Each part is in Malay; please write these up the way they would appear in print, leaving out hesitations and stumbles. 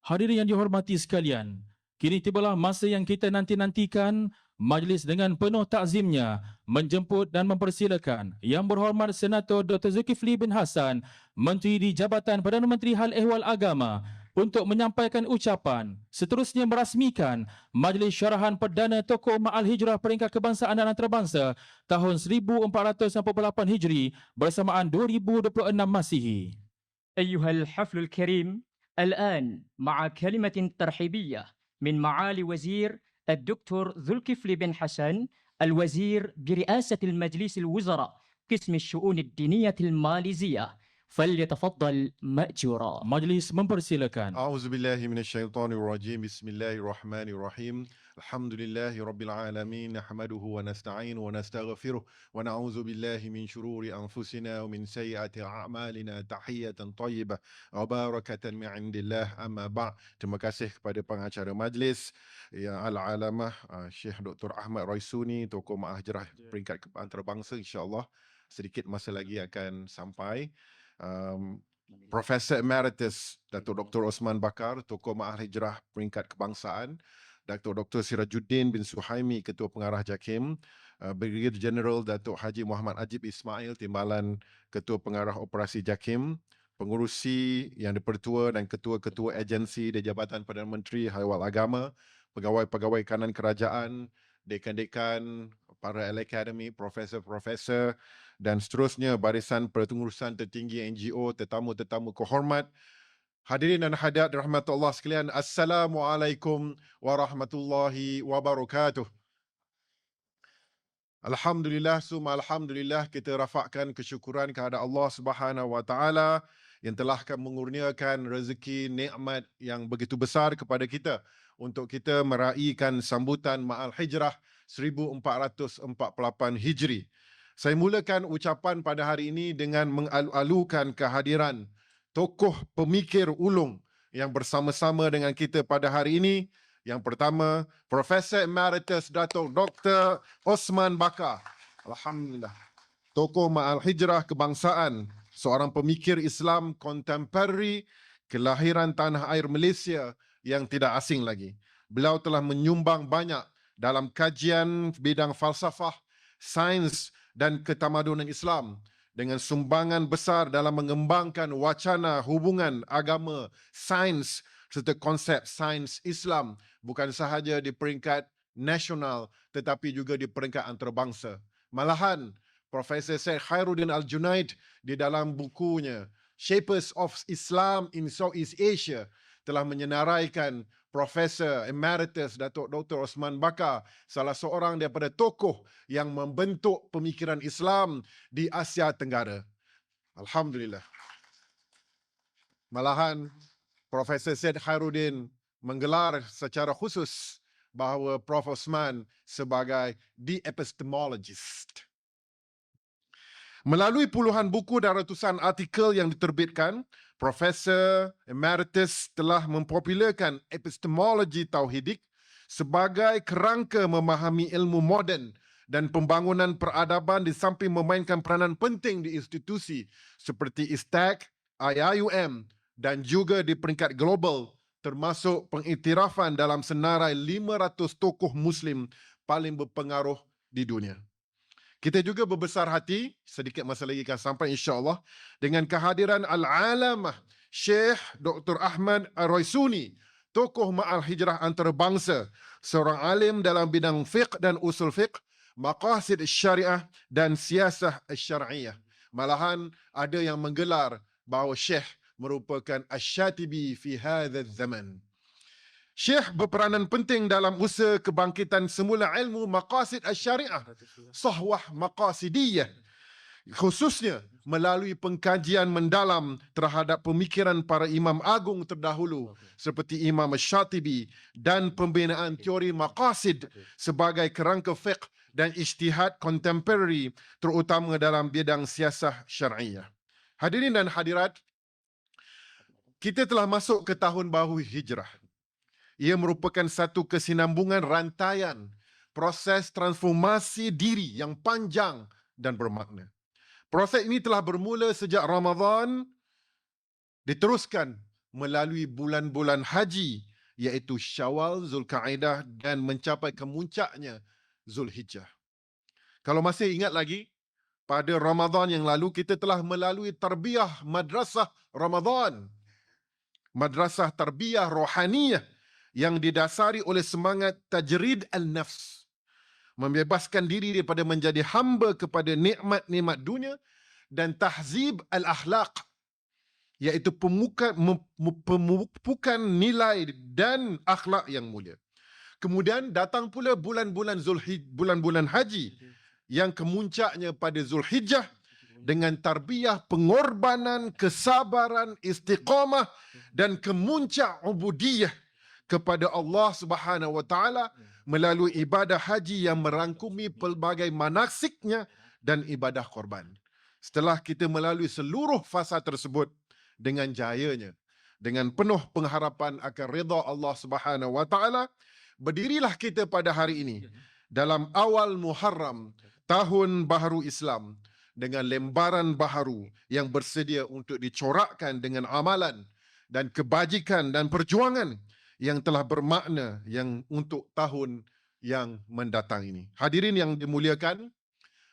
Hadirin yang dihormati sekalian, kini tibalah masa yang kita nanti-nantikan. Majlis dengan penuh takzimnya menjemput dan mempersilakan Yang Berhormat Senator Dr. Zulkifli bin Hassan, Menteri di Jabatan Perdana Menteri Hal Ehwal Agama, untuk menyampaikan ucapan. Seterusnya merasmikan Majlis Syarahan Perdana Tokoh Ummah Al-Hijrah Peringkat Kebangsaan dan Antarabangsa tahun 1448 Hijri bersamaan 2026 Masihi. أيها الحفل الكريم، الآن مع كلمة ترحيبية من معالي وزير الدكتور ذو الكفل بن حسن، الوزير برئاسة المجلس الوزراء قسم الشؤون الدينية الماليزية، فليتفضل مأجورا. Majlis mempersilakan. أعوذ بالله من الشيطان الرجيم بسم الله الرحمن الرحيم الحمد لله رب العالمين نحمده ونستعين ونستغفره ونعوذ بالله من شرور أنفسنا ومن سيئات أعمالنا تحية طيبة وبركة من عند الله أما بعد. Terima kasih kepada pengacara majlis yang Al-Alamah Syekh Dr. Ahmad Raisuni, tokoh Mahajrah peringkat antarabangsa, insya-Allah sedikit masa lagi akan sampai. Profesor Emeritus Datuk Dr. Osman Bakar, tokoh Ma'al Hijrah peringkat kebangsaan, Datuk Dr. Sirajuddin bin Suhaimi, Ketua Pengarah JAKIM, Brigadier General Datuk Haji Muhammad Ajib Ismail, Timbalan Ketua Pengarah Operasi JAKIM, pengurusi yang dipertua dan ketua-ketua agensi di Jabatan Perdana Menteri Hal Ehwal Agama, pegawai-pegawai kanan kerajaan, dekan-dekan, para akademi, profesor-profesor dan seterusnya, barisan pengurusan tertinggi NGO, tetamu-tetamu kehormat, hadirin dan hadirat rahmat Allah sekalian, Assalamualaikum warahmatullahi wabarakatuh. Alhamdulillah, summa alhamdulillah, kita rafakkan kesyukuran kepada Allah Subhanahu wa taala yang telah mengurniakan rezeki nikmat yang begitu besar kepada kita untuk kita meraihkan sambutan Ma'al Hijrah 1448 Hijri. Saya mulakan ucapan pada hari ini dengan mengalu-alukan kehadiran tokoh pemikir ulung yang bersama-sama dengan kita pada hari ini. Yang pertama, Profesor Emeritus Datuk Dr. Osman Bakar. Alhamdulillah. Tokoh Ma'al Hijrah Kebangsaan, seorang pemikir Islam kontemporari kelahiran tanah air Malaysia yang tidak asing lagi. Beliau telah menyumbang banyak dalam kajian bidang falsafah, sains dan ketamadunan Islam dengan sumbangan besar dalam mengembangkan wacana hubungan agama, sains serta konsep sains Islam bukan sahaja di peringkat nasional tetapi juga di peringkat antarabangsa. Malahan Profesor Syed Khairuddin Al-Junaid di dalam bukunya Shapers of Islam in Southeast Asia telah menyenaraikan Profesor Emeritus Datuk Dr. Osman Bakar, salah seorang daripada tokoh yang membentuk pemikiran Islam di Asia Tenggara. Alhamdulillah. Malahan Profesor Syed Khairuddin menggelar secara khusus bahawa Prof. Osman sebagai the epistemologist. Melalui puluhan buku dan ratusan artikel yang diterbitkan, Profesor Emeritus telah mempopularkan epistemologi tauhidik sebagai kerangka memahami ilmu moden dan pembangunan peradaban di samping memainkan peranan penting di institusi seperti ISTAC, IIUM dan juga di peringkat global termasuk pengiktirafan dalam senarai 500 tokoh Muslim paling berpengaruh di dunia. Kita juga berbesar hati, sedikit masa lagi akan sampai insya-Allah, dengan kehadiran Al-Alamah Syekh Dr. Ahmad Ar-Raisuni, tokoh Ma'al Hijrah antarabangsa, seorang alim dalam bidang fiqh dan usul fiqh, maqasid syariah dan siasah syar'iyah. Malahan ada yang menggelar bahawa Syekh merupakan Asy-Syatibi fi hadzal zaman. Syekh berperanan penting dalam usaha kebangkitan semula ilmu maqasid asy-syariah, sahwah maqasidiyah, khususnya melalui pengkajian mendalam terhadap pemikiran para imam agung terdahulu seperti Imam Asy-Syatibi dan pembinaan teori maqasid sebagai kerangka fiqh dan ijtihad kontemporari terutama dalam bidang siasah syar'iyah. Hadirin dan hadirat, kita telah masuk ke tahun baru hijrah. Ia merupakan satu kesinambungan rantaian proses transformasi diri yang panjang dan bermakna. Proses ini telah bermula sejak Ramadan, diteruskan melalui bulan-bulan haji, iaitu Syawal, Zulkaidah dan mencapai kemuncaknya Zulhijjah. Kalau masih ingat lagi, pada Ramadan yang lalu kita telah melalui tarbiyah madrasah Ramadan. Madrasah tarbiyah rohaniyah yang didasari oleh semangat tajrid al-nafs. Membebaskan diri daripada menjadi hamba kepada nikmat-nikmat dunia dan tahzib al-akhlaq, iaitu pemupukan nilai dan akhlak yang mulia. Kemudian datang pula bulan-bulan bulan-bulan haji yang kemuncaknya pada Zulhijjah dengan tarbiyah pengorbanan, kesabaran, istiqamah dan kemuncak ubudiyah kepada Allah Subhanahu wa taala melalui ibadah haji yang merangkumi pelbagai manasiknya dan ibadah korban. Setelah kita melalui seluruh fasa tersebut dengan jayanya, dengan penuh pengharapan akan redha Allah Subhanahu wa taala, berdirilah kita pada hari ini dalam awal Muharram, tahun baharu Islam, dengan lembaran baharu yang bersedia untuk dicorakkan dengan amalan dan kebajikan dan perjuangan yang telah bermakna yang untuk tahun yang mendatang ini. Hadirin yang dimuliakan,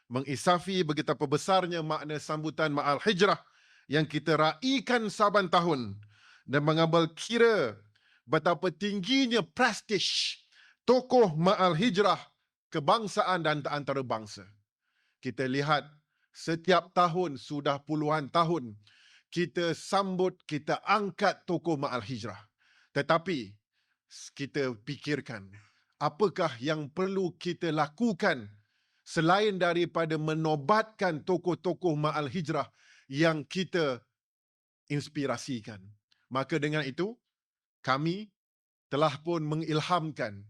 mengisafi betapa besarnya makna sambutan Ma'al Hijrah yang kita raikan saban tahun dan mengambil kira betapa tingginya prestij tokoh Ma'al Hijrah kebangsaan dan antarabangsa. Kita lihat setiap tahun sudah puluhan tahun kita sambut, kita angkat tokoh Ma'al Hijrah. Tetapi kita fikirkan apakah yang perlu kita lakukan selain daripada menobatkan tokoh-tokoh Ma'al Hijrah yang kita inspirasikan. Maka dengan itu, kami telah pun mengilhamkan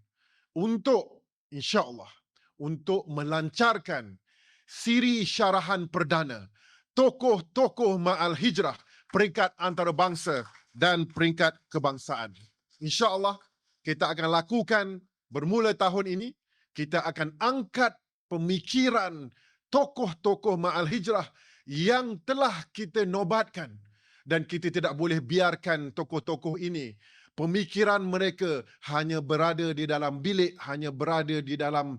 untuk, insya-Allah, untuk melancarkan siri syarahan perdana tokoh-tokoh Ma'al Hijrah peringkat antarabangsa dan peringkat kebangsaan. InsyaAllah kita akan lakukan bermula tahun ini, kita akan angkat pemikiran tokoh-tokoh Ma'al Hijrah yang telah kita nobatkan dan kita tidak boleh biarkan tokoh-tokoh ini pemikiran mereka hanya berada di dalam bilik, hanya berada di dalam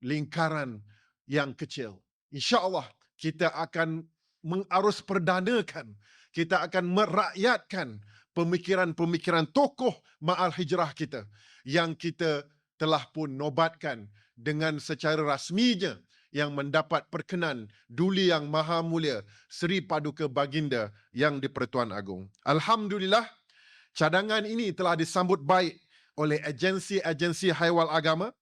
lingkaran yang kecil. InsyaAllah kita akan mengarus perdanakan, kita akan merakyatkan pemikiran-pemikiran tokoh Ma'al Hijrah kita yang kita telah pun nobatkan dengan secara rasminya yang mendapat perkenan Duli Yang Maha Mulia Seri Paduka Baginda Yang di-Pertuan Agong. Alhamdulillah, cadangan ini telah disambut baik oleh agensi-agensi haiwal agama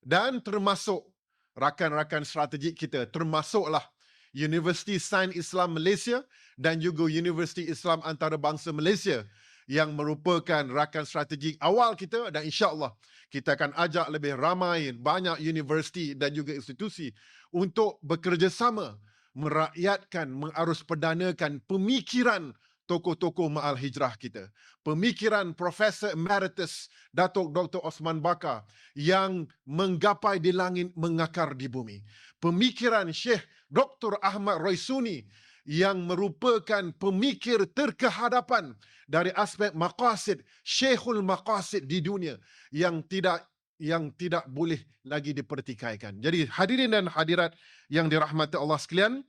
dan termasuk rakan-rakan strategik kita, termasuklah Universiti Sains Islam Malaysia dan juga Universiti Islam Antarabangsa Malaysia yang merupakan rakan strategik awal kita, dan insya-Allah kita akan ajak lebih ramai banyak universiti dan juga institusi untuk bekerjasama merakyatkan, mengarus perdanakan pemikiran tokoh-tokoh Ma'al Hijrah kita. Pemikiran Profesor Emeritus Datuk Dr. Osman Bakar yang menggapai di langit, mengakar di bumi. Pemikiran Syekh Dr. Ahmad Roysuni yang merupakan pemikir terkehadapan dari aspek maqasid, Syekhul Maqasid di dunia yang tidak boleh lagi dipertikaikan. Jadi hadirin dan hadirat yang dirahmati Allah sekalian,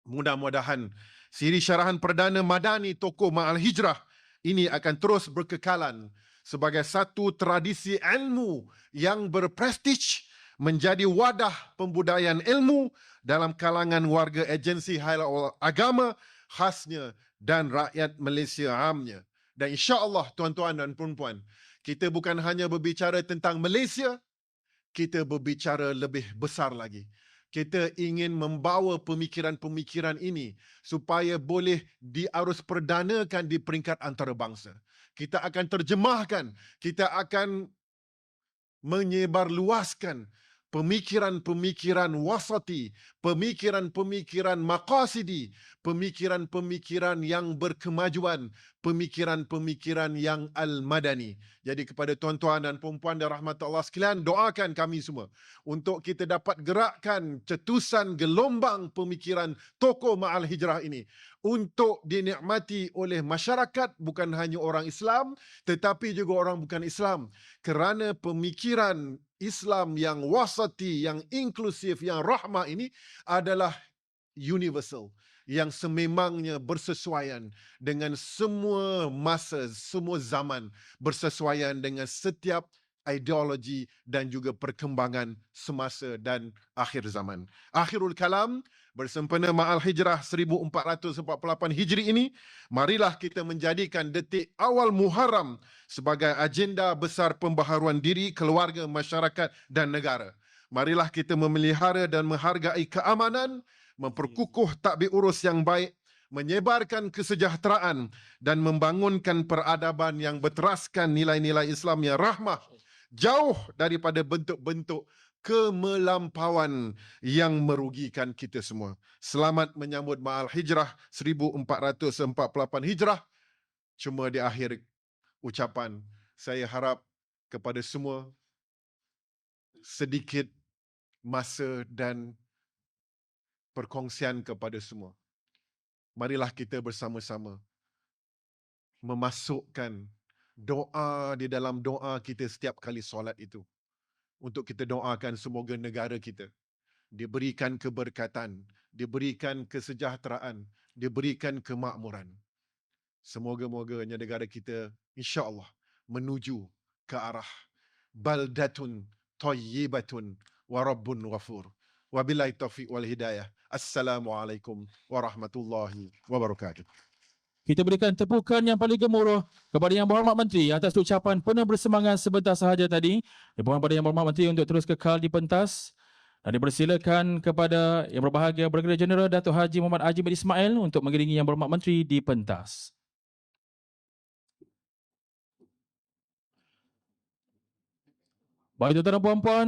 mudah-mudahan siri syarahan perdana Madani tokoh Ma'al Hijrah ini akan terus berkekalan sebagai satu tradisi ilmu yang berprestij, menjadi wadah pembudayaan ilmu dalam kalangan warga agensi haiwal agama khasnya dan rakyat Malaysia amnya. Dan insya-Allah tuan-tuan dan puan-puan, kita bukan hanya berbicara tentang Malaysia, kita berbicara lebih besar lagi. Kita ingin membawa pemikiran-pemikiran ini supaya boleh diarus perdanakan di peringkat antarabangsa. Kita akan terjemahkan, kita akan menyebarluaskan pemikiran-pemikiran wasati, pemikiran-pemikiran maqasidi, pemikiran-pemikiran yang berkemajuan, pemikiran-pemikiran yang al-madani. Jadi kepada tuan-tuan dan puan-puan dan rahmat Allah sekalian, doakan kami semua untuk kita dapat gerakkan cetusan gelombang pemikiran tokoh Ma'al Hijrah ini untuk dinikmati oleh masyarakat, bukan hanya orang Islam tetapi juga orang bukan Islam, kerana pemikiran Islam yang wasati, yang inklusif, yang rahmah ini adalah universal, yang sememangnya bersesuaian dengan semua masa, semua zaman, bersesuaian dengan setiap ideologi dan juga perkembangan semasa dan akhir zaman. Akhirul kalam, bersempena Ma'al Hijrah 1448 Hijri ini, marilah kita menjadikan detik awal Muharram sebagai agenda besar pembaharuan diri, keluarga, masyarakat dan negara. Marilah kita memelihara dan menghargai keamanan, memperkukuh tadbir urus yang baik, menyebarkan kesejahteraan dan membangunkan peradaban yang berteraskan nilai-nilai Islam yang rahmah, jauh daripada bentuk-bentuk kemelampauan yang merugikan kita semua. Selamat menyambut Ma'al Hijrah 1448 Hijrah. Cuma di akhir ucapan, saya harap kepada semua sedikit masa dan perkongsian kepada semua. Marilah kita bersama-sama memasukkan doa di dalam doa kita setiap kali solat itu. Untuk kita doakan semoga negara kita diberikan keberkatan, diberikan kesejahteraan, diberikan kemakmuran. Semoga-moganya negara kita insya-Allah menuju ke arah baldatun thayyibatun wa rabbun ghafur. Wabillahi taufiq wal hidayah. Assalamualaikum warahmatullahi wabarakatuh. Kita berikan tepukan yang paling gemuruh kepada Yang Berhormat Menteri atas ucapan penuh bersemangat sebentar sahaja tadi. Dipohon pada Yang Berhormat Menteri untuk terus kekal di pentas. Dan dipersilakan kepada Yang Berbahagia Brigadier Jeneral Dato' Haji Muhammad Haji bin Ismail untuk mengiringi Yang Berhormat Menteri di pentas. Baik tuan-tuan dan puan-puan,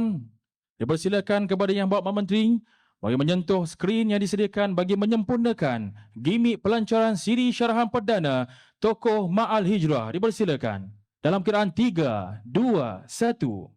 dipersilakan kepada Yang Berhormat Menteri bagi menyentuh skrin yang disediakan bagi menyempurnakan gimik pelancaran siri syarahan perdana tokoh Ma'al Hijrah. Dipersilakan. Dalam kiraan 3, 2, 1.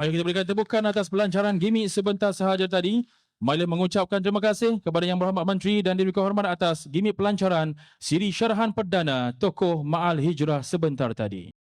Ayo kita berikan tepukan atas pelancaran gimik sebentar sahaja tadi. Marilah mengucapkan terima kasih kepada Yang Berhormat Menteri dan diberi kehormatan atas gimik pelancaran siri syarahan perdana tokoh Ma'al Hijrah sebentar tadi.